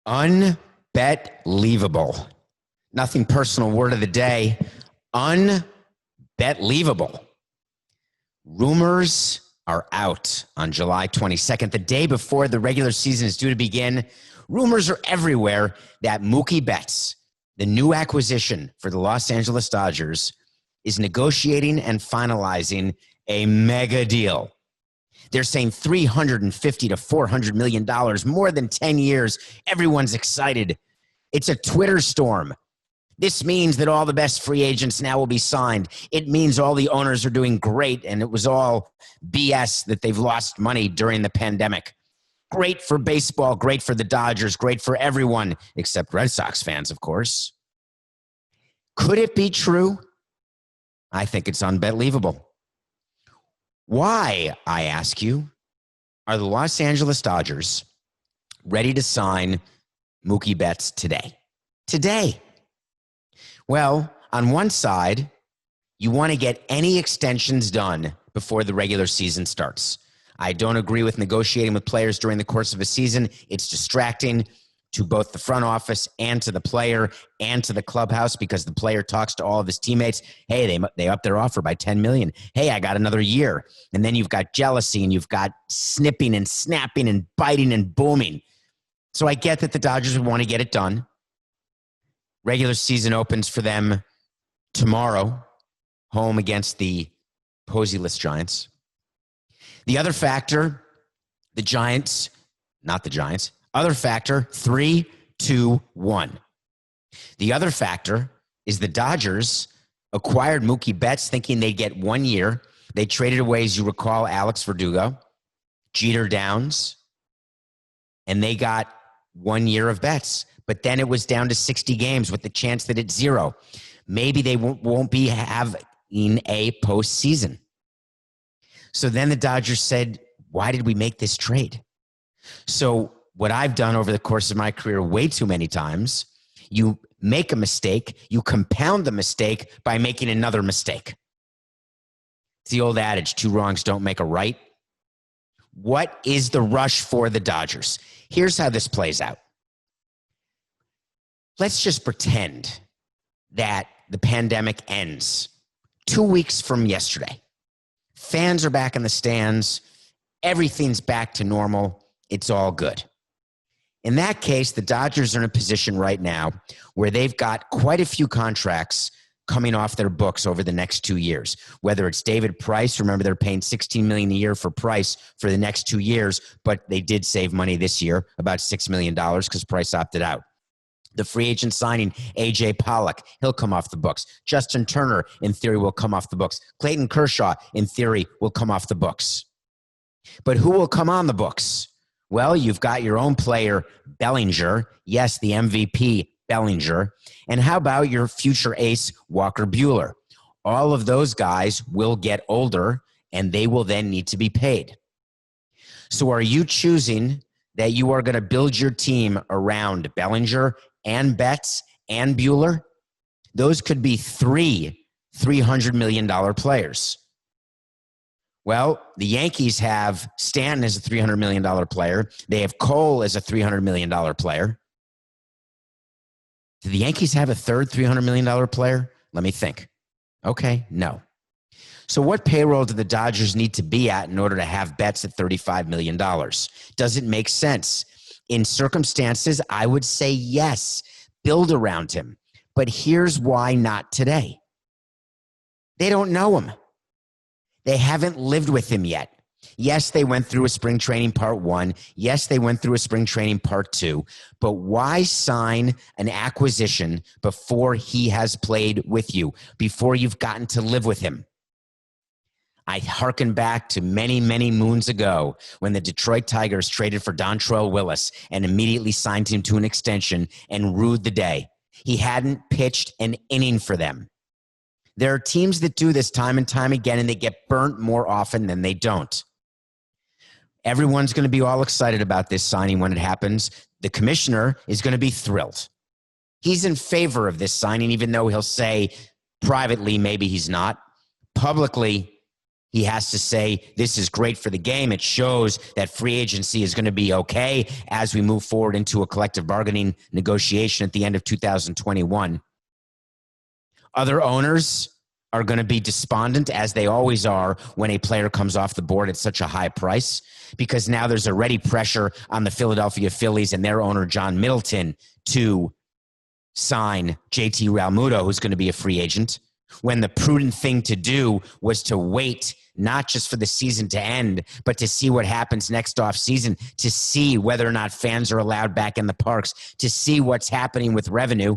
Unbettlievable. Nothing personal, word of the day. Unbettlievable. Rumors are out on July 22nd, the day before the regular season is due to begin. Rumors are everywhere that Mookie Betts, the new acquisition for the Los Angeles Dodgers, is negotiating and finalizing a mega deal. They're saying $350 to $400 million, more than 10 years. Everyone's excited. It's a Twitter storm. This means that all the best free agents now will be signed. It means all the owners are doing great, and it was all BS that they've lost money during the pandemic. Great for baseball, great for the Dodgers, great for everyone, except Red Sox fans, of course. Could it be true? I think it's unbelievable. Why, I ask you, are the Los Angeles Dodgers ready to sign Mookie Betts today? Today. Well, on one side, you want to get any extensions done before the regular season starts. I don't agree with negotiating with players during the course of a season. It's distracting to both the front office and to the player and to the clubhouse because the player talks to all of his teammates. Hey, they upped their offer by $10 million. Hey, I got another year. And then you've got jealousy and you've got snipping and snapping and biting and booming. So I get that the Dodgers would want to get it done. Regular season opens for them tomorrow, home against the posyless Giants. The other factor, the Giants, not the Giants. Other factor, 3, 2, 1. The other factor is the Dodgers acquired Mookie Betts thinking they'd get 1 year. They traded away, as you recall, Alex Verdugo, Jeter Downs, and they got 1 year of Betts. But then it was down to 60 games with the chance that it's 0. Maybe they won't be having a postseason. So then the Dodgers said, why did we make this trade? So what I've done over the course of my career way too many times, you make a mistake, you compound the mistake by making another mistake. It's the old adage, 2 wrongs don't make a right. What is the rush for the Dodgers? Here's how this plays out. Let's just pretend that the pandemic ends 2 weeks from yesterday. Fans are back in the stands. Everything's back to normal. It's all good. In that case, the Dodgers are in a position right now where they've got quite a few contracts coming off their books over the next 2 years. Whether it's David Price, remember they're paying $16 million a year for Price for the next 2 years, but they did save money this year, about $6 million because Price opted out. The free agent signing, A.J. Pollock, he'll come off the books. Justin Turner, in theory, will come off the books. Clayton Kershaw, in theory, will come off the books. But who will come on the books? Well, you've got your own player, Bellinger. Yes, the MVP, Bellinger. And how about your future ace, Walker Buehler? All of those guys will get older, and they will then need to be paid. So are you choosing that you are going to build your team around Bellinger and Betts and Buehler? Those could be 3 $300 million players. Well, the Yankees have Stanton as a $300 million player. They have Cole as a $300 million player. Do the Yankees have a third $300 million player? Let me think. Okay, no. So what payroll do the Dodgers need to be at in order to have Betts at $35 million? Does it make sense? In circumstances, I would say yes. Build around him. But here's why not today. They don't know him. They haven't lived with him yet. Yes, they went through a spring training part 1. Yes, they went through a spring training part 2. But why sign an acquisition before he has played with you, before you've gotten to live with him? I hearken back to many, many moons ago when the Detroit Tigers traded for Dontrell Willis and immediately signed him to an extension and rued the day. He hadn't pitched an inning for them. There are teams that do this time and time again, and they get burnt more often than they don't. Everyone's going to be all excited about this signing when it happens. The commissioner is going to be thrilled. He's in favor of this signing, even though he'll say privately maybe he's not. Publicly, He has to say, this is great for the game. It shows that free agency is going to be okay as we move forward into a collective bargaining negotiation at the end of 2021. Other owners are going to be despondent, as they always are when a player comes off the board at such a high price, because now there's already pressure on the Philadelphia Phillies and their owner, John Middleton, to sign JT Realmuto, who's going to be a free agent, when the prudent thing to do was to wait not just for the season to end, but to see what happens next offseason, to see whether or not fans are allowed back in the parks, to see what's happening with revenue.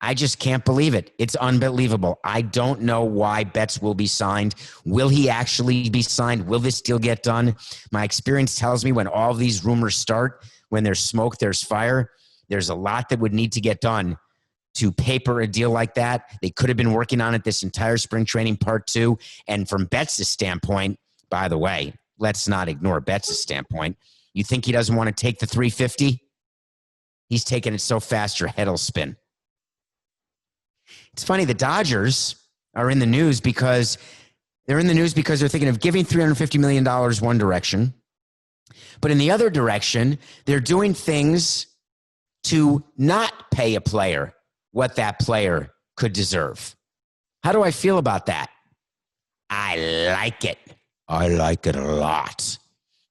I just can't believe it. It's unbelievable. I don't know why Betts will be signed. Will he actually be signed? Will this deal get done? My experience tells me when all these rumors start, when there's smoke, there's fire. There's a lot that would need to get done to paper a deal like that. They could have been working on it this entire spring training part 2. And from Betts' standpoint, by the way, let's not ignore Betts' standpoint. You think he doesn't want to take the 350? He's taking it so fast your head will spin. It's funny, the Dodgers are in the news because they're thinking of giving $350 million one direction. But in the other direction, they're doing things to not pay a player what that player could deserve. How do I feel about that? I like it. I like it a lot.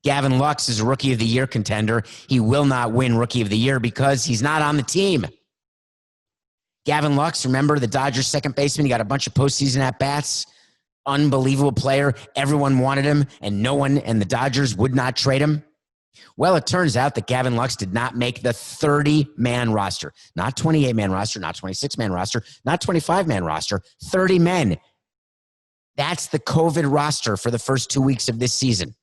Gavin Lux is a Rookie of the Year contender. He will not win Rookie of the Year because he's not on the team. Gavin Lux, remember the Dodgers second baseman? He got a bunch of postseason at-bats. Unbelievable player. Everyone wanted him, and the Dodgers would not trade him. Well, it turns out that Gavin Lux did not make the 30-man roster. Not 28-man roster, not 26-man roster, not 25-man roster, 30 men. That's the COVID roster for the first 2 weeks of this season.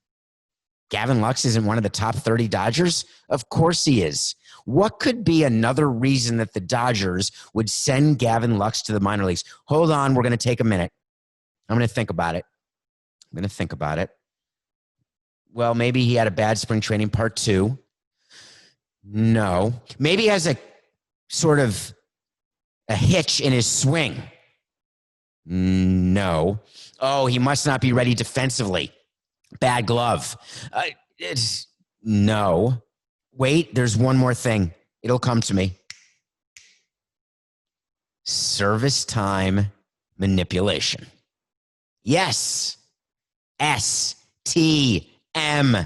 Gavin Lux isn't one of the top 30 Dodgers? Of course he is. What could be another reason that the Dodgers would send Gavin Lux to the minor leagues? Hold on, we're going to take a minute. I'm going to think about it. Well, maybe he had a bad spring training part 2. No. Maybe he has a sort of a hitch in his swing. No. Oh, he must not be ready defensively. Bad glove. No. Wait, there's one more thing. It'll come to me. Service time manipulation. Yes. S-T M.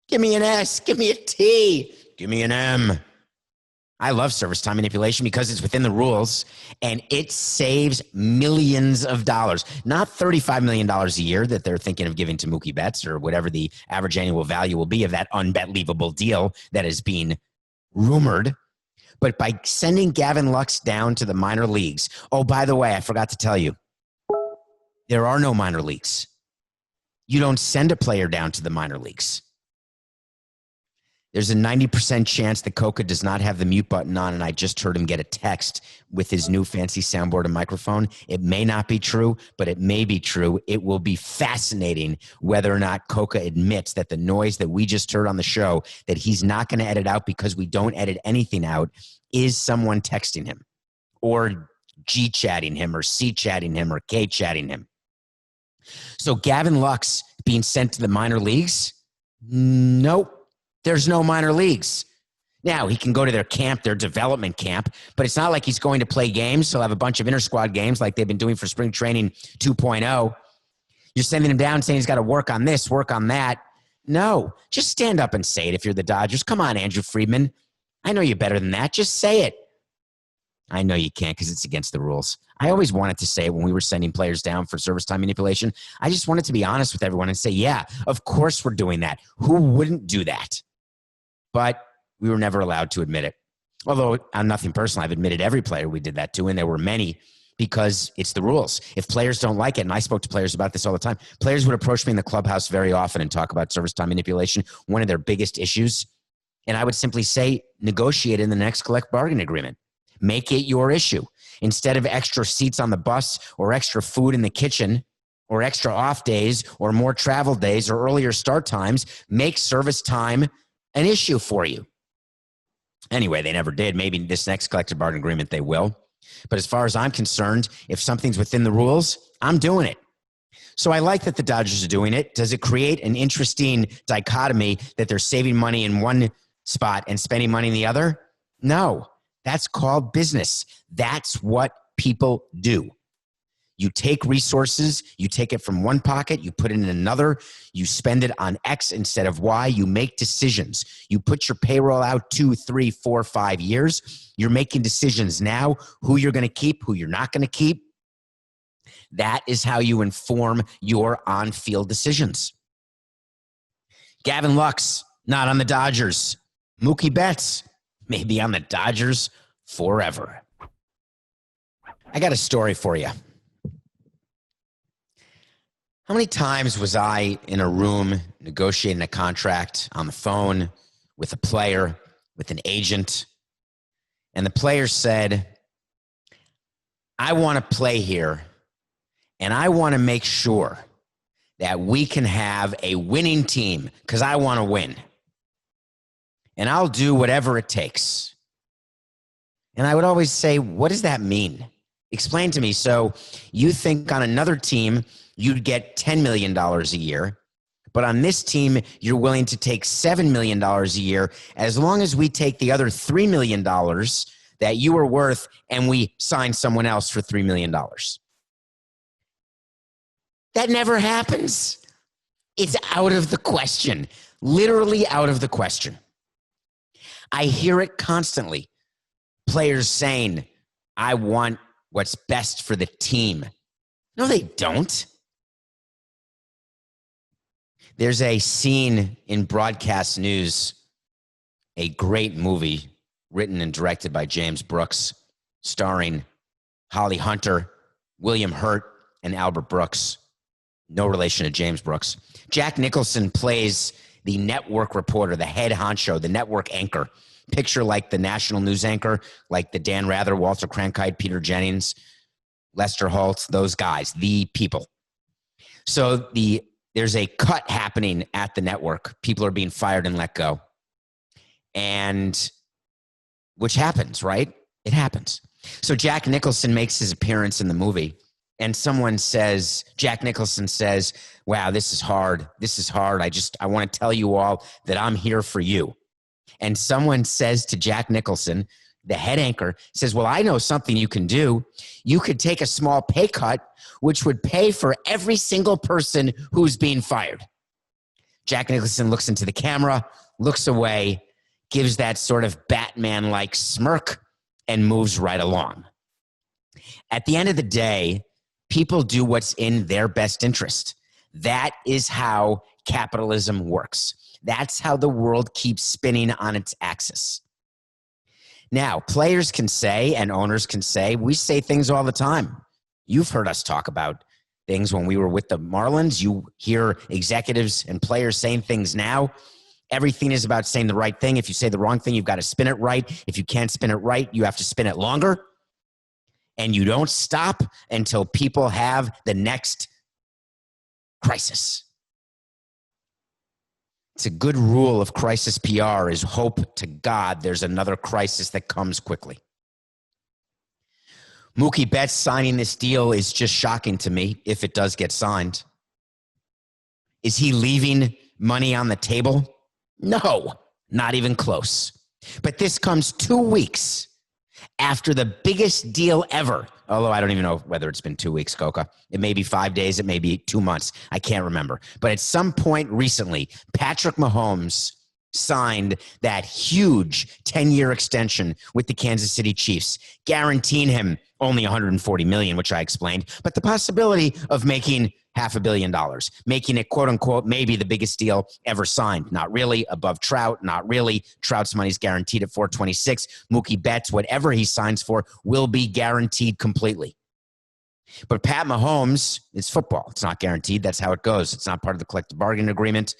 Give me an S. Give me a T. Give me an M. I love service time manipulation because it's within the rules and it saves millions of dollars. Not $35 million a year that they're thinking of giving to Mookie Betts or whatever the average annual value will be of that unbettlievable deal that is being rumored. But by sending Gavin Lux down to the minor leagues. Oh, by the way, I forgot to tell you, there are no minor leagues. You don't send a player down to the minor leagues. There's a 90% chance that Coca does not have the mute button on, and I just heard him get a text with his new fancy soundboard and microphone. It may not be true, but it may be true. It will be fascinating whether or not Coca admits that the noise that we just heard on the show that he's not going to edit out because we don't edit anything out is someone texting him or G-chatting him or C-chatting him or K-chatting him. So Gavin Lux being sent to the minor leagues? Nope. There's no minor leagues. Now, he can go to their camp, their development camp, but it's not like he's going to play games. He'll have a bunch of inter-squad games like they've been doing for spring training 2.0. You're sending him down saying he's got to work on this, work on that. No, just stand up and say it if you're the Dodgers. Come on, Andrew Friedman. I know you're better than that. Just say it. I know you can't because it's against the rules. I always wanted to say it when we were sending players down for service time manipulation. I just wanted to be honest with everyone and say, yeah, of course we're doing that. Who wouldn't do that? But we were never allowed to admit it. Although on nothing personal, I've admitted every player we did that to, and there were many because it's the rules. If players don't like it, and I spoke to players about this all the time, players would approach me in the clubhouse very often and talk about service time manipulation, one of their biggest issues. And I would simply say, negotiate in the next collective bargaining agreement. Make it your issue. Instead of extra seats on the bus or extra food in the kitchen or extra off days or more travel days or earlier start times, make service time an issue for you. Anyway, they never did. Maybe this next collective bargaining agreement they will. But as far as I'm concerned, if something's within the rules, I'm doing it. So I like that the Dodgers are doing it. Does it create an interesting dichotomy that they're saving money in one spot and spending money in the other? No, that's called business. That's what people do. You take resources, you take it from one pocket, you put it in another, you spend it on X instead of Y, you make decisions. You put your payroll out 2, 3, 4, 5 years. You're making decisions now, who you're going to keep, who you're not going to keep. That is how you inform your on-field decisions. Gavin Lux, not on the Dodgers. Mookie Betts, maybe on the Dodgers forever. I got a story for you. How many times was I in a room negotiating a contract on the phone with a player, with an agent, and the player said, I want to play here, and I want to make sure that we can have a winning team because I want to win. And I'll do whatever it takes. And I would always say, what does that mean? Explain to me. So you think on another team, you'd get $10 million a year, but on this team, you're willing to take $7 million a year as long as we take the other $3 million that you were worth and we sign someone else for $3 million. That never happens. It's out of the question, literally out of the question. I hear it constantly. Players saying, I want what's best for the team. No, they don't. There's a scene in broadcast news, a great movie written and directed by James Brooks, starring Holly Hunter, William Hurt, and Albert Brooks. No relation to James Brooks. Jack Nicholson plays the network reporter, the head honcho, the network anchor. Picture like the national news anchor, like the Dan Rather, Walter Cronkite, Peter Jennings, Lester Holt, those guys, the people. So there's a cut happening at the network. People are being fired and let go. And which happens, right? It happens. So Jack Nicholson makes his appearance in the movie. And someone says, Jack Nicholson says, wow, this is hard. This is hard. I want to tell you all that I'm here for you. And someone says to Jack Nicholson, the head anchor, says, well, I know something you can do. You could take a small pay cut, which would pay for every single person who's being fired. Jack Nicholson looks into the camera, looks away, gives that sort of Batman-like smirk, and moves right along. At the end of the day, people do what's in their best interest. That is how capitalism works. That's how the world keeps spinning on its axis. Now, players can say and owners can say, we say things all the time. You've heard us talk about things when we were with the Marlins. You hear executives and players saying things now. Everything is about saying the right thing. If you say the wrong thing, you've got to spin it right. If you can't spin it right, you have to spin it longer. And you don't stop until people have the next crisis. It's a good rule of crisis PR is hope to God there's another crisis that comes quickly. Mookie Betts signing this deal is just shocking to me if it does get signed. Is he leaving money on the table? No, not even close. But this comes 2 weeks after the biggest deal ever. Although I don't even know whether it's been 2 weeks, Coca. It may be 5 days. It may be 2 months. I can't remember. But at some point recently, Patrick Mahomes signed that huge 10-year extension with the Kansas City Chiefs, guaranteeing him only $140 million, which I explained, but the possibility of making $500 million, making it, quote unquote, maybe the biggest deal ever signed. Not really, above Trout, not really. Trout's money's guaranteed at $426. Mookie Betts, whatever he signs for, will be guaranteed completely. But Pat Mahomes, it's football. It's not guaranteed. That's how it goes. It's not part of the collective bargaining agreement.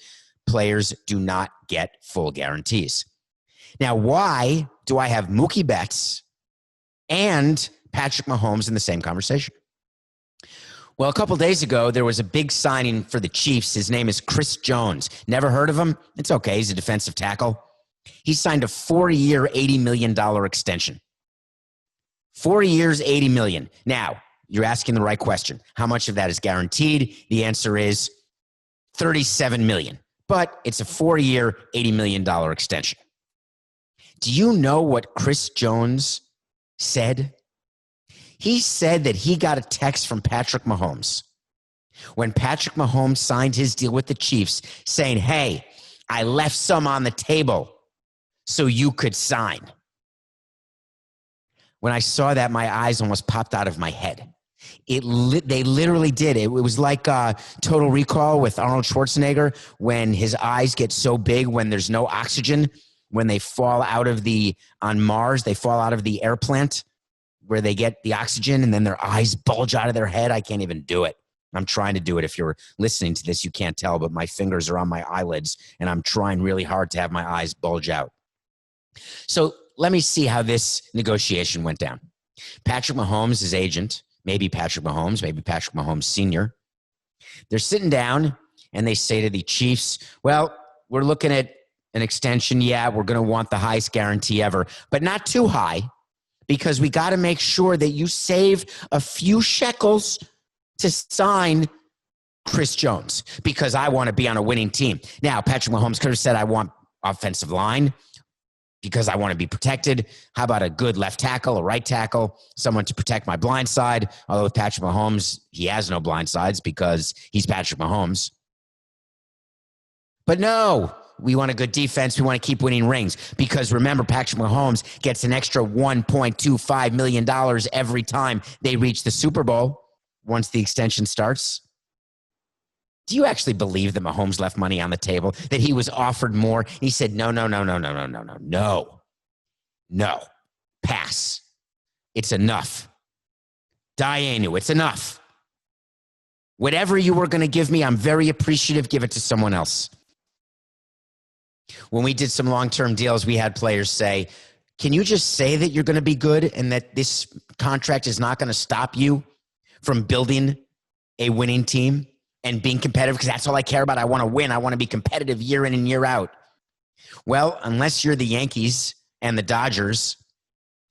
Players do not get full guarantees. Now, why do I have Mookie Betts and Patrick Mahomes in the same conversation? Well, a couple days ago, there was a big signing for the Chiefs. His name is Chris Jones. Never heard of him? It's okay. He's a defensive tackle. He signed a 4-year, $80 million extension. 4 years, $80 million. Now, You're asking the right question. How much of that is guaranteed? The answer is $37 million. But it's a 4-year, $80 million extension. Do you know what Chris Jones said? He said that he got a text from Patrick Mahomes when Patrick Mahomes signed his deal with the Chiefs saying, hey, I left some on the table so you could sign. When I saw that, my eyes almost popped out of my head. They literally did. It was like Total Recall with Arnold Schwarzenegger when his eyes get so big when there's no oxygen, when they fall out of on Mars, they fall out of the air plant where they get the oxygen and then their eyes bulge out of their head. I can't even do it. I'm trying to do it. If you're listening to this, you can't tell, but my fingers are on my eyelids and I'm trying really hard to have my eyes bulge out. So let me see how this negotiation went down. Patrick Mahomes, his agent, maybe Patrick Mahomes Sr., they're sitting down and they say to the Chiefs, well, we're looking at an extension. Yeah, we're going to want the highest guarantee ever, but not too high because we got to make sure that you save a few shekels to sign Chris Jones because I want to be on a winning team. Now, Patrick Mahomes could have said, I want offensive line because I want to be protected. How about a good left tackle, a right tackle, someone to protect my blind side? Although with Patrick Mahomes, he has no blind sides because he's Patrick Mahomes. But no, we want a good defense. We want to keep winning rings because remember, Patrick Mahomes gets an extra $1.25 million every time they reach the Super Bowl once the extension starts. Do you actually believe that Mahomes left money on the table, that he was offered more? He said, no, pass. It's enough. Dianu, it's enough. Whatever you were going to give me, I'm very appreciative. Give it to someone else. When we did some long-term deals, we had players say, can you just say that you're going to be good and that this contract is not going to stop you from building a winning team and being competitive? Because that's all I care about. I want to win. I want to be competitive year in and year out. Well, unless you're the Yankees and the Dodgers,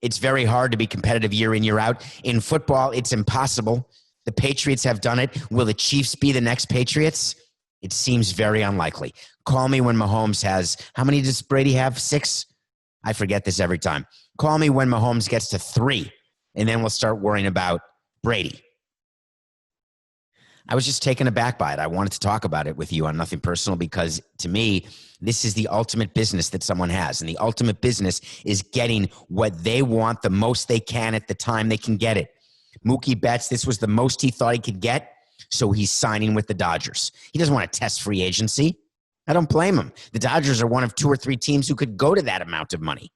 it's very hard to be competitive year in, year out. In football, it's impossible. The Patriots have done it. Will the Chiefs be the next Patriots? It seems very unlikely. Call me when Mahomes has, how many does Brady have? 6? I forget this every time. Call me when Mahomes gets to 3, and then we'll start worrying about Brady. I was just taken aback by it. I wanted to talk about it with you on Nothing Personal because to me, this is the ultimate business that someone has. And the ultimate business is getting what they want the most they can at the time they can get it. Mookie Betts, this was the most he thought he could get, so he's signing with the Dodgers. He doesn't want to test free agency. I don't blame him. The Dodgers are one of 2 or 3 teams who could go to that amount of money.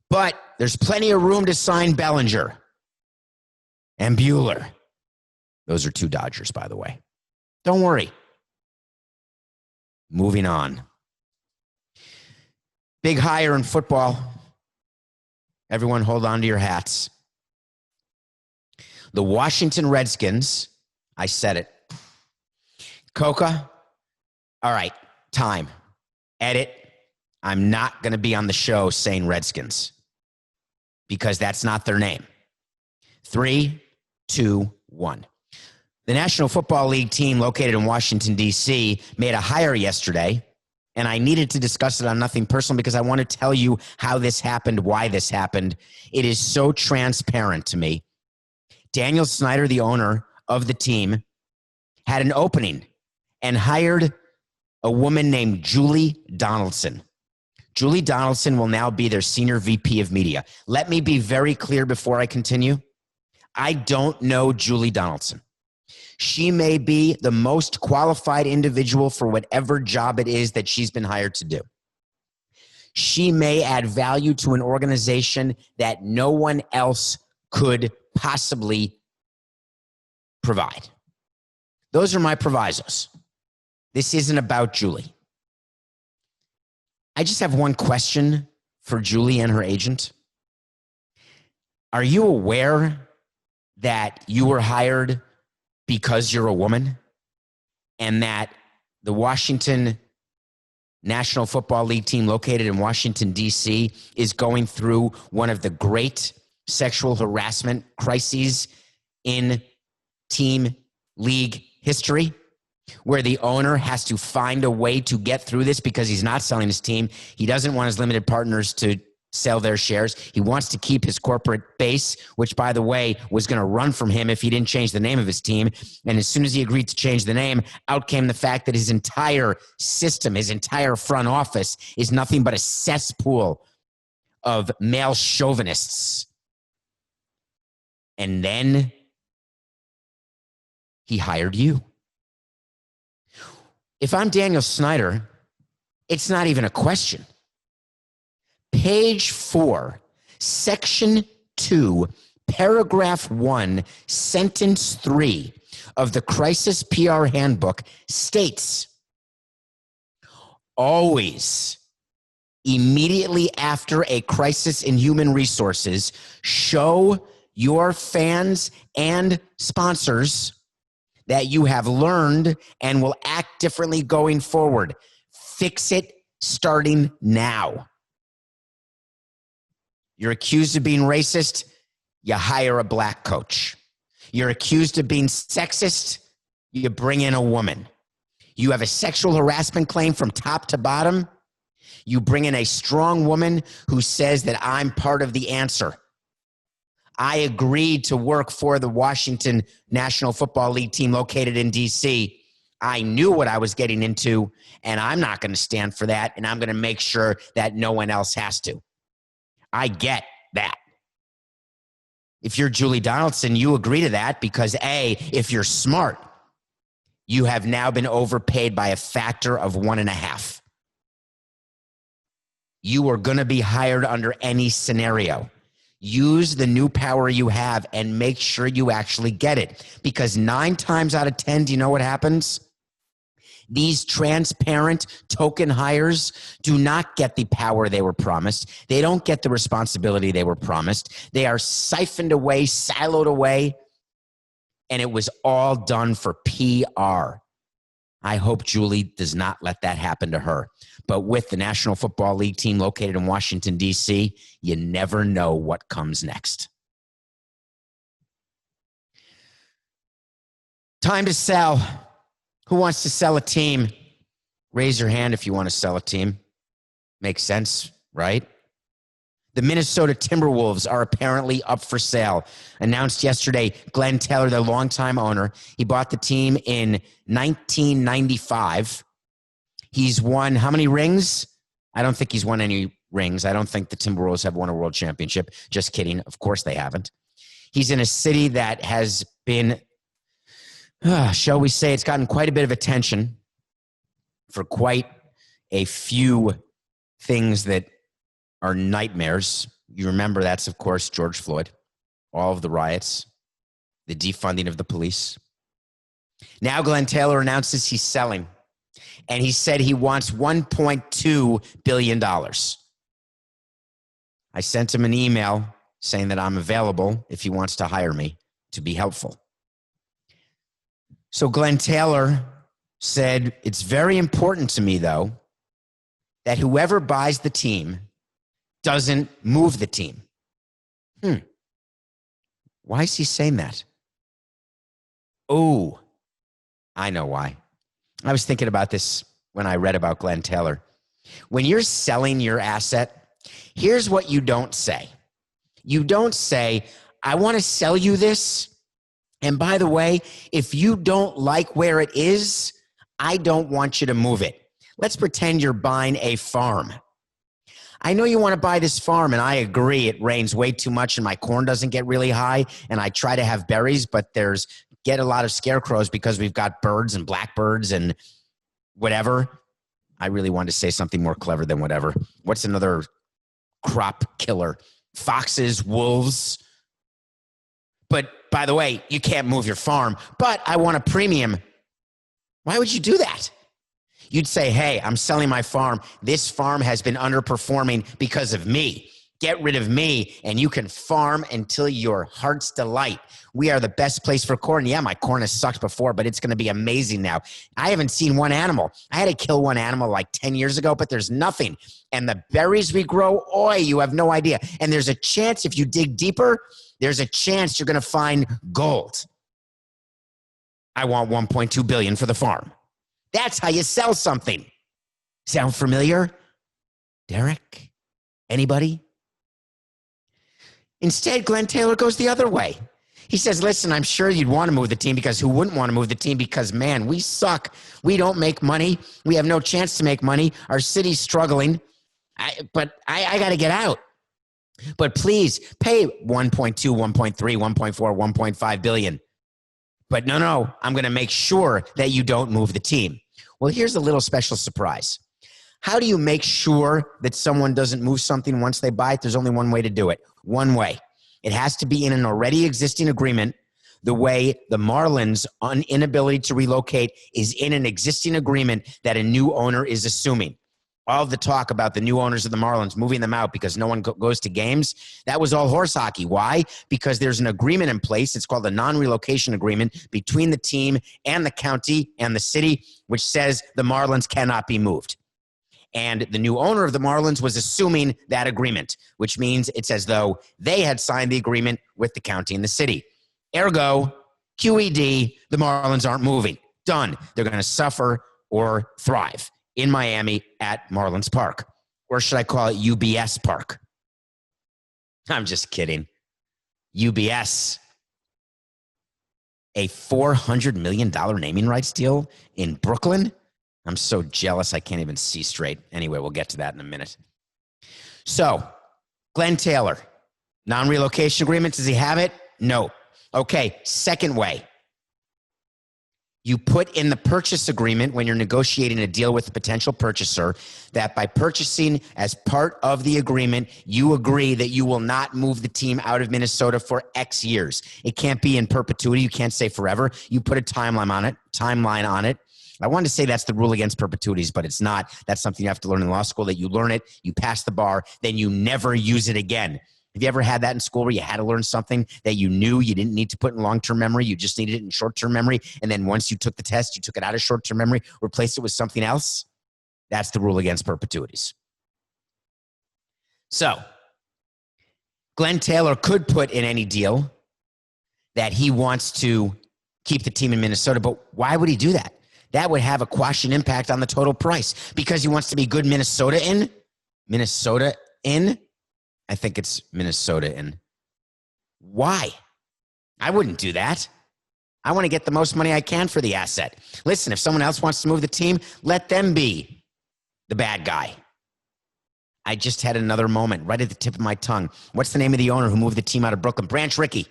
But there's plenty of room to sign Bellinger and Bueller. Those are 2 Dodgers, by the way. Don't worry. Moving on. Big hire in football. Everyone hold on to your hats. The Washington Redskins, I said it. Coca, all right, time. Edit. I'm not going to be on the show saying Redskins because that's not their name. 3, 2, 1. The National Football League team located in Washington, D.C. made a hire yesterday, and I needed to discuss it on Nothing Personal because I want to tell you how this happened, why this happened. It is so transparent to me. Daniel Snyder, the owner of the team, had an opening and hired a woman named Julie Donaldson. Julie Donaldson will now be their senior VP of media. Let me be very clear before I continue. I don't know Julie Donaldson. She may be the most qualified individual for whatever job it is that she's been hired to do. She may add value to an organization that no one else could possibly provide. Those are my provisos. This isn't about Julie. I just have one question for Julie and her agent. Are you aware that you were hired because you're a woman and that the Washington National Football League team located in Washington, D.C. is going through one of the great sexual harassment crises in team league history, where the owner has to find a way to get through this because he's not selling his team. He doesn't want his limited partners to sell their shares. He wants to keep his corporate base, which, by the way, was going to run from him if he didn't change the name of his team. And as soon as he agreed to change the name, out came the fact that his entire system, his entire front office is nothing but a cesspool of male chauvinists. And then he hired you. If I'm Daniel Snyder, it's not even a question. Page 4, section 2, paragraph 1, sentence 3 of the Crisis PR Handbook states, always, immediately after a crisis in human resources, show your fans and sponsors that you have learned and will act differently going forward. Fix it starting now. You're accused of being racist, you hire a black coach. You're accused of being sexist, you bring in a woman. You have a sexual harassment claim from top to bottom, you bring in a strong woman who says that I'm part of the answer. I agreed to work for the Washington National Football League team located in D.C. I knew what I was getting into, and I'm not going to stand for that, and I'm going to make sure that no one else has to. I get that. If you're Julie Donaldson, you agree to that because, A, if you're smart, you have now been overpaid by a factor of 1.5. You are going to be hired under any scenario. Use the new power you have and make sure you actually get it. Because 9 times out of 10, do you know what happens? These transparent token hires do not get the power they were promised. They don't get the responsibility they were promised. They are siphoned away, siloed away, and it was all done for PR. I hope Julie does not let that happen to her. But with the National Football League team located in Washington, D.C., you never know what comes next. Time to sell. Who wants to sell a team? Raise your hand if you want to sell a team. Makes sense, right? The Minnesota Timberwolves are apparently up for sale. Announced yesterday, Glen Taylor, the longtime owner, he bought the team in 1995. He's won how many rings? I don't think he's won any rings. I don't think the Timberwolves have won a world championship. Just kidding. Of course they haven't. He's in a city that has been, shall we say, it's gotten quite a bit of attention for quite a few things that are nightmares. You remember that's, of course, George Floyd, all of the riots, the defunding of the police. Now Glen Taylor announces he's selling, and he said he wants $1.2 billion. I sent him an email saying that I'm available if he wants to hire me to be helpful. So Glen Taylor said, it's very important to me, though, that whoever buys the team doesn't move the team. Why is he saying that? Oh, I know why. I was thinking about this when I read about Glen Taylor. When you're selling your asset, here's what you don't say. You don't say, I want to sell you this. And by the way, if you don't like where it is, I don't want you to move it. Let's pretend you're buying a farm. I know you want to buy this farm, and I agree. It rains way too much, and my corn doesn't get really high, and I try to have berries, but get a lot of scarecrows because we've got birds and blackbirds and whatever. I really wanted to say something more clever than whatever. What's another crop killer? Foxes, wolves. But by the way, you can't move your farm, but I want a premium. Why would you do that? You'd say, hey, I'm selling my farm. This farm has been underperforming because of me. Get rid of me, and you can farm until your heart's delight. We are the best place for corn. Yeah, my corn has sucked before, but it's going to be amazing now. I haven't seen one animal. I had to kill one animal like 10 years ago, but there's nothing. And the berries we grow, oi, you have no idea. And there's a chance if you dig deeper, there's a chance you're going to find gold. I want $1.2 billion for the farm. That's how you sell something. Sound familiar? Derek? Anybody? Instead, Glen Taylor goes the other way. He says, listen, I'm sure you'd want to move the team because who wouldn't want to move the team? Because, man, we suck. We don't make money. We have no chance to make money. Our city's struggling. But I got to get out. But please pay 1.2, 1.3, 1.4, 1.5 billion. But no, I'm going to make sure that you don't move the team. Well, here's a little special surprise. How do you make sure that someone doesn't move something once they buy it? There's only one way to do it. One way. It has to be in an already existing agreement, the way the Marlins' inability to relocate is in an existing agreement that a new owner is assuming. All the talk about the new owners of the Marlins moving them out because no one goes to games, that was all horse hockey. Why? Because there's an agreement in place. It's called a non-relocation agreement between the team and the county and the city, which says the Marlins cannot be moved. And the new owner of the Marlins was assuming that agreement, which means it's as though they had signed the agreement with the county and the city. Ergo, QED, the Marlins aren't moving. Done. They're going to suffer or thrive in Miami at Marlins Park. Or should I call it UBS Park? I'm just kidding. UBS. A $400 million naming rights deal in Brooklyn? I'm so jealous I can't even see straight. Anyway, we'll get to that in a minute. So, Glen Taylor, non-relocation agreement, does he have it? No. Okay, second way. You put in the purchase agreement when you're negotiating a deal with a potential purchaser that by purchasing as part of the agreement, you agree that you will not move the team out of Minnesota for X years. It can't be in perpetuity. You can't say forever. You put a timeline on it. I wanted to say that's the rule against perpetuities, but it's not. That's something you have to learn in law school, that you learn it, you pass the bar, then you never use it again. Have you ever had that in school where you had to learn something that you knew you didn't need to put in long-term memory, you just needed it in short-term memory, and then once you took the test, you took it out of short-term memory, replaced it with something else? That's the rule against perpetuities. So, Glen Taylor could put in any deal that he wants to keep the team in Minnesota, but why would he do that? That would have a quashing impact on the total price because he wants to be good Minnesota in. I think it's Minnesota in. Why? I wouldn't do that. I want to get the most money I can for the asset. Listen, if someone else wants to move the team, let them be the bad guy. I just had another moment right at the tip of my tongue. What's the name of the owner who moved the team out of Brooklyn? Branch Rickey.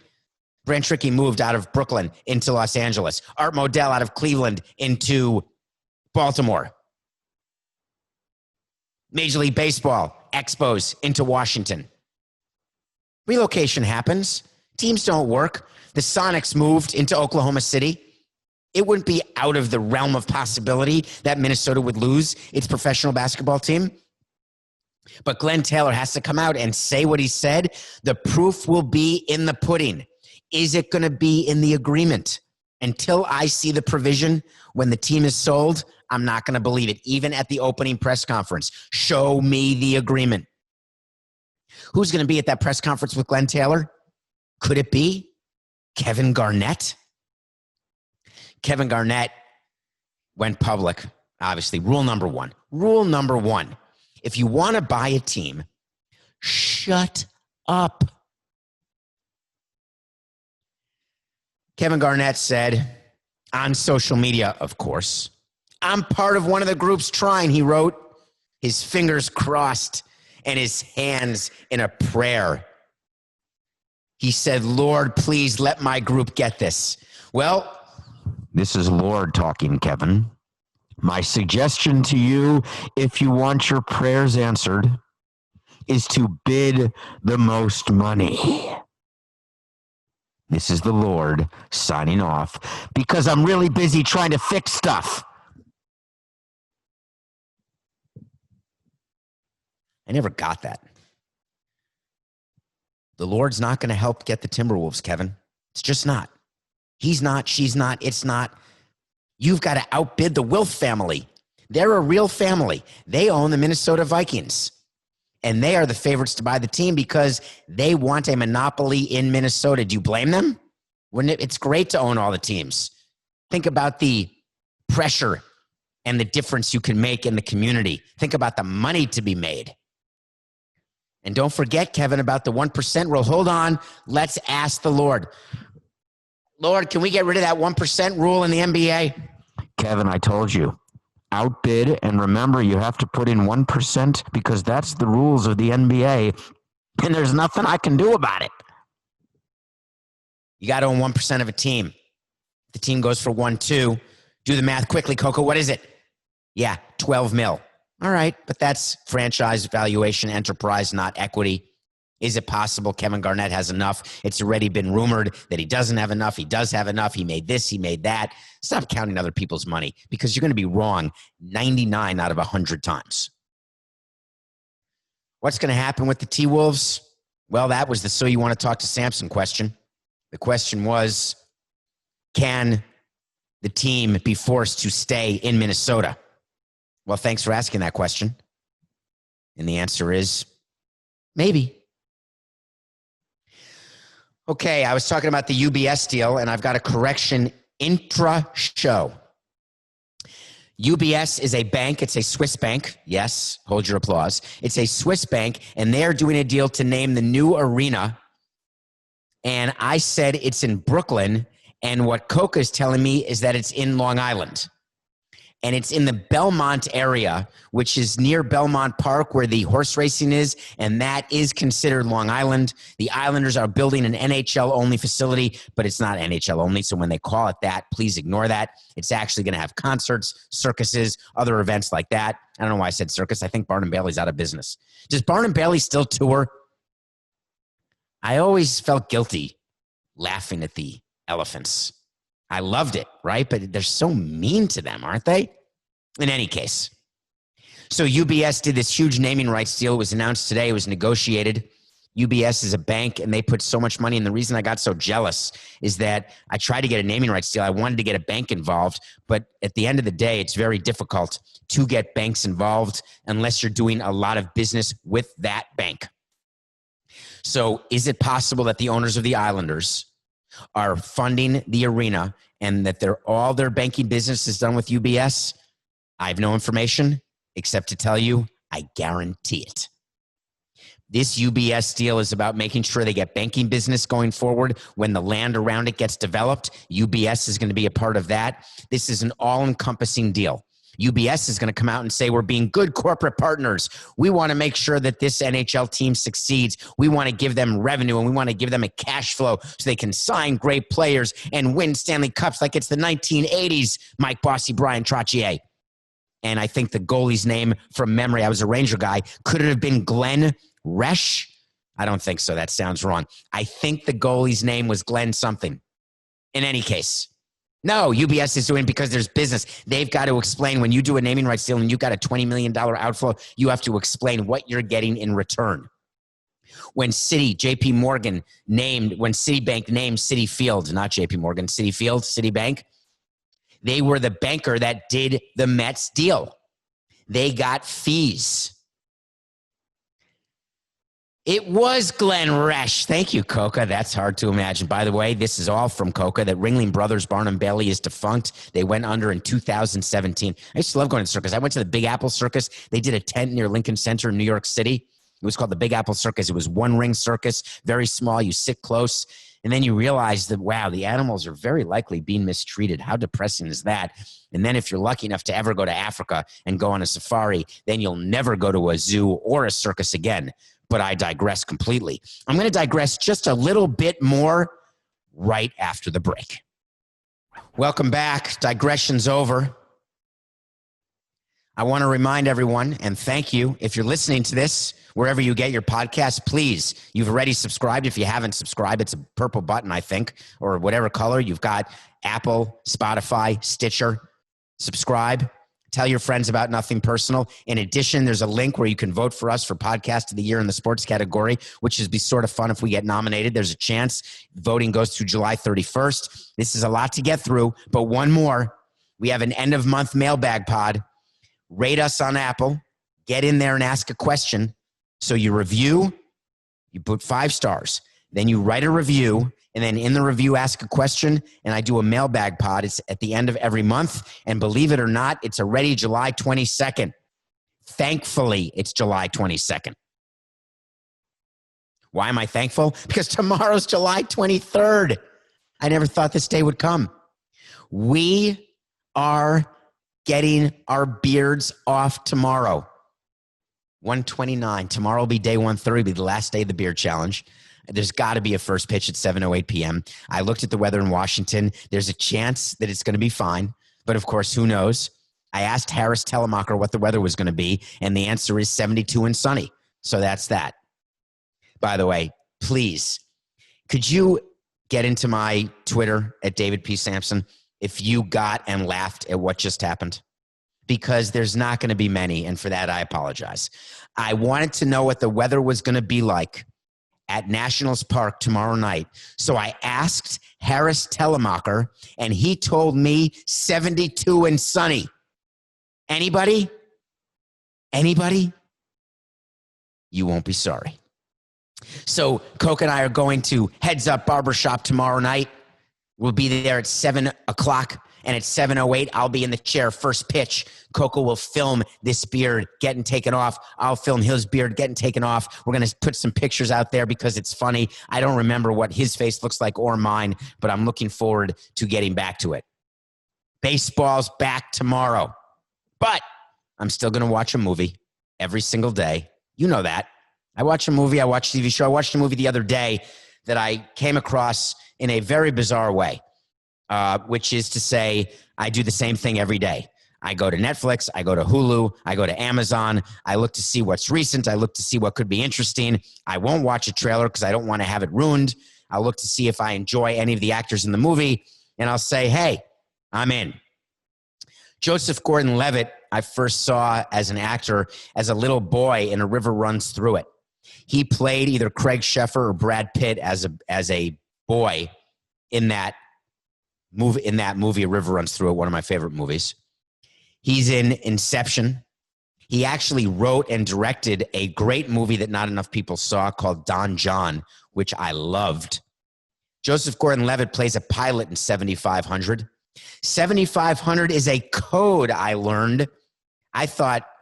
Branch Rickey moved out of Brooklyn into Los Angeles. Art Modell out of Cleveland into Baltimore. Major League Baseball, Expos into Washington. Relocation happens. Teams don't work. The Sonics moved into Oklahoma City. It wouldn't be out of the realm of possibility that Minnesota would lose its professional basketball team. But Glen Taylor has to come out and say what he said. The proof will be in the pudding. Is it going to be in the agreement? Until I see the provision when the team is sold, I'm not going to believe it, even at the opening press conference. Show me the agreement. Who's going to be at that press conference with Glen Taylor? Could it be Kevin Garnett? Kevin Garnett went public, obviously. Rule number one. If you want to buy a team, shut up. Kevin Garnett said on social media, of course, I'm part of one of the groups trying, he wrote, his fingers crossed and his hands in a prayer. He said, Lord, please let my group get this. Well, this is Lord talking, Kevin. My suggestion to you, if you want your prayers answered, is to bid the most money. This is the Lord signing off because I'm really busy trying to fix stuff. I never got that. The Lord's not going to help get the Timberwolves, Kevin. It's just not. He's not, she's not, it's not. You've got to outbid the Wilf family. They're a real family. They own the Minnesota Vikings. And they are the favorites to buy the team because they want a monopoly in Minnesota. Do you blame them? It's great to own all the teams. Think about the pressure and the difference you can make in the community. Think about the money to be made. And don't forget, Kevin, about the 1% rule. Hold on. Let's ask the Lord. Lord, can we get rid of that 1% rule in the NBA? Kevin, I told you. Outbid, and remember, you have to put in 1% because that's the rules of the NBA, and there's nothing I can do about it. You got to own 1% of a team. The team goes for 1-2. Do the math quickly, Coco. What is it? Yeah, 12 mil. All right, but that's franchise valuation, enterprise, not equity. Is it possible Kevin Garnett has enough? It's already been rumored that he doesn't have enough. He does have enough. He made this. He made that. Stop counting other people's money because you're going to be wrong 99 out of 100 times. What's going to happen with the T-Wolves? Well, that was the so you want to talk to Samson question. The question was, can the team be forced to stay in Minnesota? Well, thanks for asking that question. And the answer is maybe. Okay, I was talking about the UBS deal, and I've got a correction intra-show. UBS is a bank. It's a Swiss bank. Yes, hold your applause. It's a Swiss bank, and they're doing a deal to name the new arena. And I said it's in Brooklyn, and what Coca is telling me is that it's in Long Island. And it's in the Belmont area, which is near Belmont Park where the horse racing is, and that is considered Long Island. The Islanders are building an NHL-only facility, but it's not NHL-only, so when they call it that, please ignore that. It's actually going to have concerts, circuses, other events like that. I don't know why I said circus. I think Barnum Bailey's out of business. Does Barnum Bailey still tour? I always felt guilty laughing at the elephants. I loved it, right? But they're so mean to them, aren't they? In any case. So UBS did this huge naming rights deal. It was announced today. It was negotiated. UBS is a bank, and they put so much money. And the reason I got so jealous is that I tried to get a naming rights deal. I wanted to get a bank involved. But at the end of the day, it's very difficult to get banks involved unless you're doing a lot of business with that bank. So is it possible that the owners of the Islanders are funding the arena and that all their banking business is done with UBS? I have no information except to tell you I guarantee it. This UBS deal is about making sure they get banking business going forward. When the land around it gets developed, UBS is going to be a part of that. This is an all-encompassing deal. UBS is going to come out and say, we're being good corporate partners. We want to make sure that this NHL team succeeds. We want to give them revenue, and we want to give them a cash flow so they can sign great players and win Stanley Cups like it's the 1980s, Mike Bossy, Brian Trottier. And I think the goalie's name from memory, I was a Ranger guy, could it have been Glen Resch? I don't think so. That sounds wrong. I think the goalie's name was Glen something. In any case. No, UBS is doing it because there's business. They've got to explain when you do a naming rights deal and you've got a $20 million outflow, you have to explain what you're getting in return. When JP Morgan when Citibank named Citi Field, not JP Morgan, Citi Field, Citibank, they were the banker that did the Mets deal. They got fees. It was Glen Resch. Thank you, Coca. That's hard to imagine. By the way, this is all from Coca, that Ringling Brothers Barnum Bailey is defunct. They went under in 2017. I used to love going to the circus. I went to the Big Apple Circus. They did a tent near Lincoln Center in New York City. It was called the Big Apple Circus. It was one-ring circus, very small. You sit close, and then you realize that, wow, the animals are very likely being mistreated. How depressing is that? And then if you're lucky enough to ever go to Africa and go on a safari, then you'll never go to a zoo or a circus again. But I digress completely. I'm going to digress just a little bit more right after the break. Welcome back. Digression's over. I want to remind everyone, and thank you, if you're listening to this, wherever you get your podcast, please, you've already subscribed. If you haven't subscribed, it's a purple button, I think, or whatever color. You've got Apple, Spotify, Stitcher. Subscribe. Tell your friends about Nothing Personal. In addition, there's a link where you can vote for us for Podcast of the Year in the sports category, which would be sort of fun if we get nominated. There's a chance. Voting goes through July 31st. This is a lot to get through, but one more. We have an end-of-month mailbag pod. Rate us on Apple. Get in there and ask a question. So you review, you put 5 stars. Then you write a review, and then in the review, ask a question, and I do a mailbag pod. It's at the end of every month, and believe it or not, it's already July 22nd. Thankfully, it's July 22nd. Why am I thankful? Because tomorrow's July 23rd. I never thought this day would come. We are getting our beards off tomorrow. 129. Tomorrow will be day 130, be the last day of the beard challenge. There's got to be a first pitch at 7:08 p.m. I looked at the weather in Washington. There's a chance that it's going to be fine. But, of course, who knows? I asked Harris Telemacher what the weather was going to be, and the answer is 72 and sunny. So that's that. By the way, please, could you get into my Twitter at David P. Samson if you got and laughed at what just happened? Because there's not going to be many, and for that, I apologize. I wanted to know what the weather was going to be like at Nationals Park tomorrow night. So I asked Harris Telemacher, and he told me 72 and sunny. Anybody? Anybody? You won't be sorry. So Coke and I are going to Heads Up Barbershop tomorrow night. We'll be there at 7 o'clock. And at 7:08, I'll be in the chair, first pitch. Coco will film this beard getting taken off. I'll film his beard getting taken off. We're going to put some pictures out there because it's funny. I don't remember what his face looks like or mine, but I'm looking forward to getting back to it. Baseball's back tomorrow. But I'm still going to watch a movie every single day. You know that. I watch a movie. I watch a TV show. I watched a movie the other day that I came across in a very bizarre way. Which is to say, I do the same thing every day. I go to Netflix, I go to Hulu, I go to Amazon. I look to see what's recent. I look to see what could be interesting. I won't watch a trailer because I don't want to have it ruined. I'll look to see if I enjoy any of the actors in the movie, and I'll say, hey, I'm in. Joseph Gordon-Levitt, I first saw as an actor as a little boy in A River Runs Through It. He played either Craig Sheffer or Brad Pitt as a boy in that movie, A River Runs Through It, one of my favorite movies. He's in Inception. He actually wrote and directed a great movie that not enough people saw called Don John, which I loved. Joseph Gordon-Levitt plays a pilot in 7500. 7500 is a code, I learned. I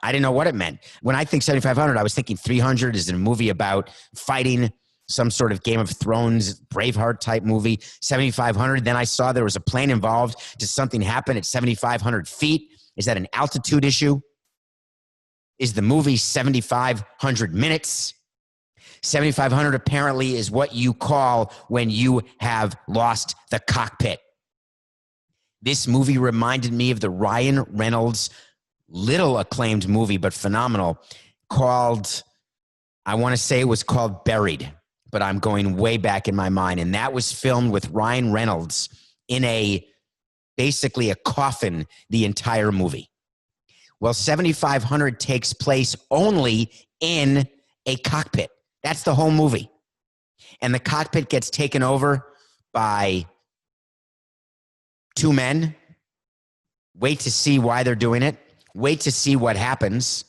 didn't know what it meant. When I think 7500, I was thinking 300 is a movie about fighting some sort of Game of Thrones, Braveheart type movie, 7,500. Then I saw there was a plane involved. Does something happen at 7,500 feet? Is that an altitude issue? Is the movie 7,500 minutes? 7,500 apparently is what you call when you have lost the cockpit. This movie reminded me of the Ryan Reynolds, little acclaimed movie, but phenomenal, called, I want to say it was called Buried. But I'm going way back in my mind. And that was filmed with Ryan Reynolds in basically a coffin the entire movie. Well, 7,500 takes place only in a cockpit. That's the whole movie. And the cockpit gets taken over by 2 men. Wait to see why they're doing it. Wait to see what happens.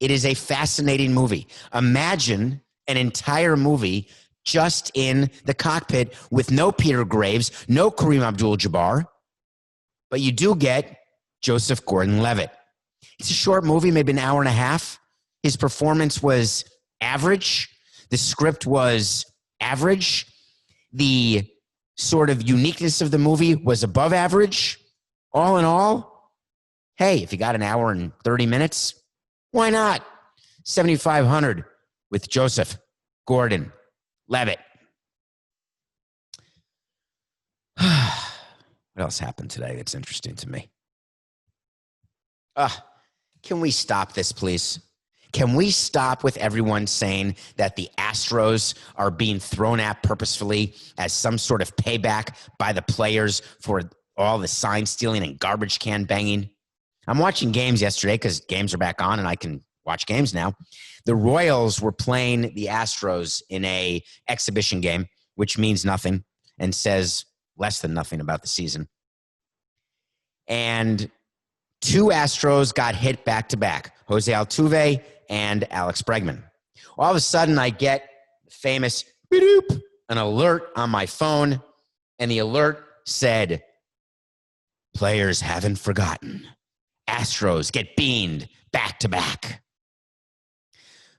It is a fascinating movie. Imagine an entire movie just in the cockpit with no Peter Graves, no Kareem Abdul-Jabbar, but you do get Joseph Gordon-Levitt. It's a short movie, maybe an hour and a half. His performance was average. The script was average. The sort of uniqueness of the movie was above average. All in all, hey, if you got an hour and 30 minutes, why not? 7,500 with Joseph Gordon-Levitt. What else happened today that's interesting to me? Can we stop this, please? Can we stop with everyone saying that the Astros are being thrown at purposefully as some sort of payback by the players for all the sign stealing and garbage can banging? I'm watching games yesterday because games are back on and I can watch games now. The Royals were playing the Astros in a exhibition game, which means nothing and says less than nothing about the season. And two Astros got hit back-to-back, Jose Altuve and Alex Bregman. All of a sudden, I get famous beep, an alert on my phone, and the alert said, players haven't forgotten. Astros get beamed back-to-back.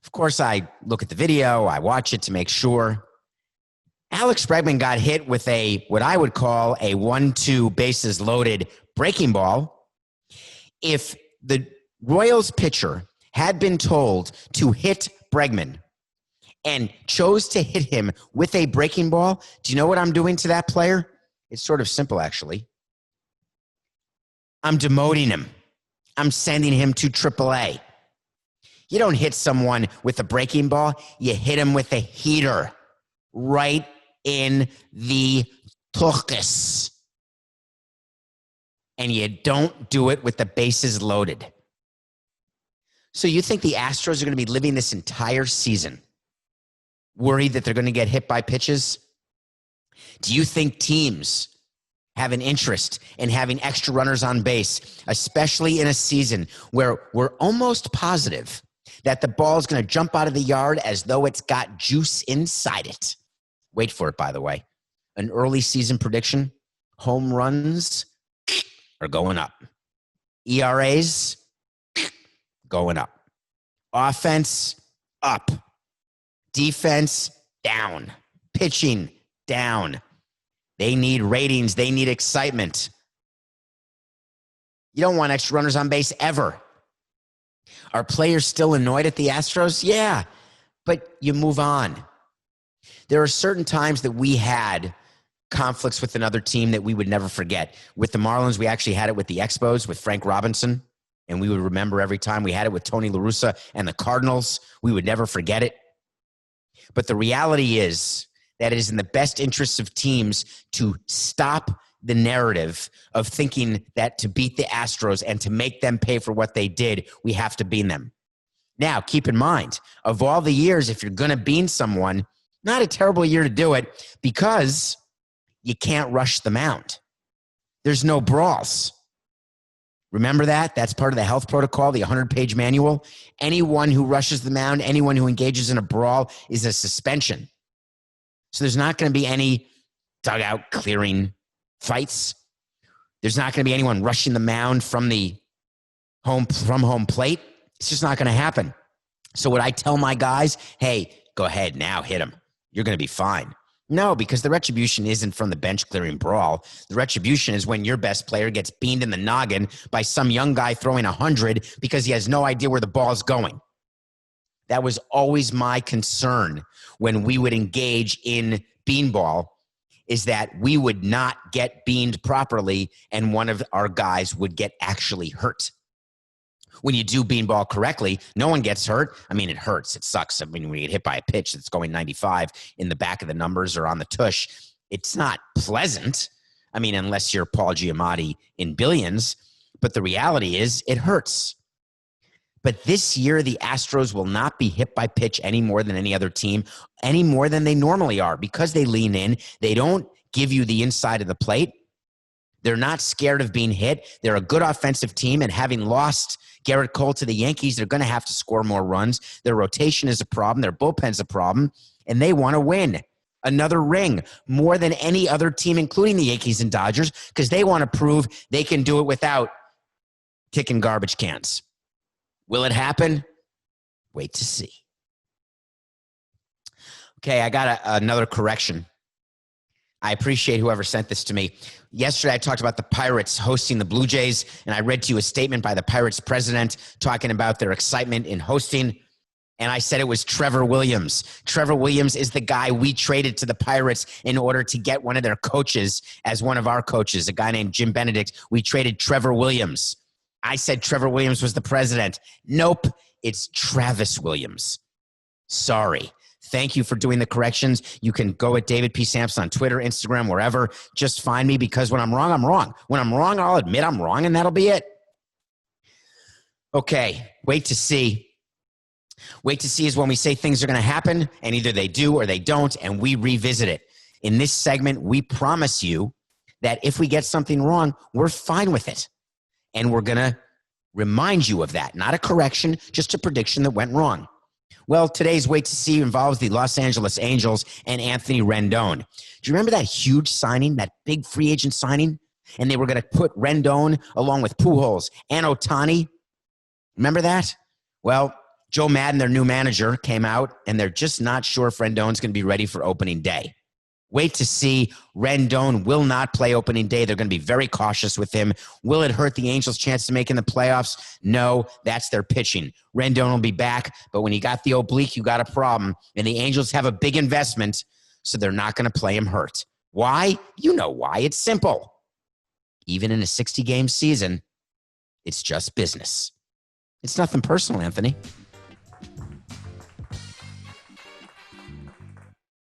Of course, I look at the video. I watch it to make sure. Alex Bregman got hit with what I would call a 1-2 bases loaded breaking ball. If the Royals pitcher had been told to hit Bregman and chose to hit him with a breaking ball, do you know what I'm doing to that player? It's sort of simple, actually. I'm demoting him. I'm sending him to AAA. You don't hit someone with a breaking ball. You hit him with a heater right in the tuchus. And you don't do it with the bases loaded. So you think the Astros are going to be living this entire season worried that they're going to get hit by pitches? Do you think teams have an interest in having extra runners on base, especially in a season where we're almost positive that the ball is going to jump out of the yard as though it's got juice inside it? Wait for it, by the way. An early season prediction: home runs are going up. ERAs going up. Offense up. Defense down. Pitching down. They need ratings. They need excitement. You don't want extra runners on base ever. Are players still annoyed at the Astros? Yeah, but you move on. There are certain times that we had conflicts with another team that we would never forget. With the Marlins, we actually had it with the Expos, with Frank Robinson, and we would remember every time. We had it with Tony La Russa and the Cardinals. We would never forget it. But the reality is that it is in the best interests of teams to stop the narrative of thinking that to beat the Astros and to make them pay for what they did, we have to bean them. Now, keep in mind, of all the years, if you're going to bean someone, not a terrible year to do it because you can't rush the mound. There's no brawls. Remember that? That's part of the health protocol, the 100-page manual. Anyone who rushes the mound, anyone who engages in a brawl is a suspension. So there's not going to be any dugout clearing fights. There's not going to be anyone rushing the mound from home plate. It's just not going to happen. So what I tell my guys, hey, go ahead now, hit him. You're going to be fine. No, because the retribution isn't from the bench clearing brawl. The retribution is when your best player gets beamed in the noggin by some young guy throwing 100 because he has no idea where the ball's going. That was always my concern when we would engage in beanball, is that we would not get beamed properly and one of our guys would get actually hurt. When you do beanball correctly, no one gets hurt. I mean, it hurts. It sucks. I mean, when you get hit by a pitch that's going 95 in the back of the numbers or on the tush, it's not pleasant. I mean, unless you're Paul Giamatti in Billions. But the reality is it hurts. But this year, the Astros will not be hit by pitch any more than any other team, any more than they normally are, because they lean in. They don't give you the inside of the plate. They're not scared of being hit. They're a good offensive team, and having lost Garrett Cole to the Yankees, they're going to have to score more runs. Their rotation is a problem. Their bullpen's a problem, and they want to win another ring more than any other team, including the Yankees and Dodgers, because they want to prove they can do it without kicking garbage cans. Will it happen? Wait to see. Okay, I got another correction. I appreciate whoever sent this to me. Yesterday, I talked about the Pirates hosting the Blue Jays, and I read to you a statement by the Pirates president talking about their excitement in hosting, and I said it was Trevor Williams. Trevor Williams is the guy we traded to the Pirates in order to get one of their coaches as one of our coaches, a guy named Jim Benedict. We traded Trevor Williams. I said Trevor Williams was the president. Nope, it's Travis Williams. Sorry. Thank you for doing the corrections. You can go at David P. Samson on Twitter, Instagram, wherever. Just find me, because when I'm wrong, I'm wrong. When I'm wrong, I'll admit I'm wrong, and that'll be it. Okay, wait to see. Wait to see is when we say things are going to happen, and either they do or they don't, and we revisit it. In this segment, we promise you that if we get something wrong, we're fine with it. And we're going to remind you of that. Not a correction, just a prediction that went wrong. Well, today's Wait to See involves the Los Angeles Angels and Anthony Rendon. Do you remember that huge signing, that big free agent signing? And they were going to put Rendon along with Pujols and Ohtani. Remember that? Well, Joe Madden, their new manager, came out, and they're just not sure if Rendon's going to be ready for opening day. Wait to see. Rendon will not play opening day. They're going to be very cautious with him. Will it hurt the Angels' chance to make in the playoffs? No, that's their pitching. Rendon will be back, but when you got the oblique, you got a problem. And the Angels have a big investment, so they're not going to play him hurt. Why? You know why. It's simple. Even in a 60-game season, it's just business. It's nothing personal, Anthony.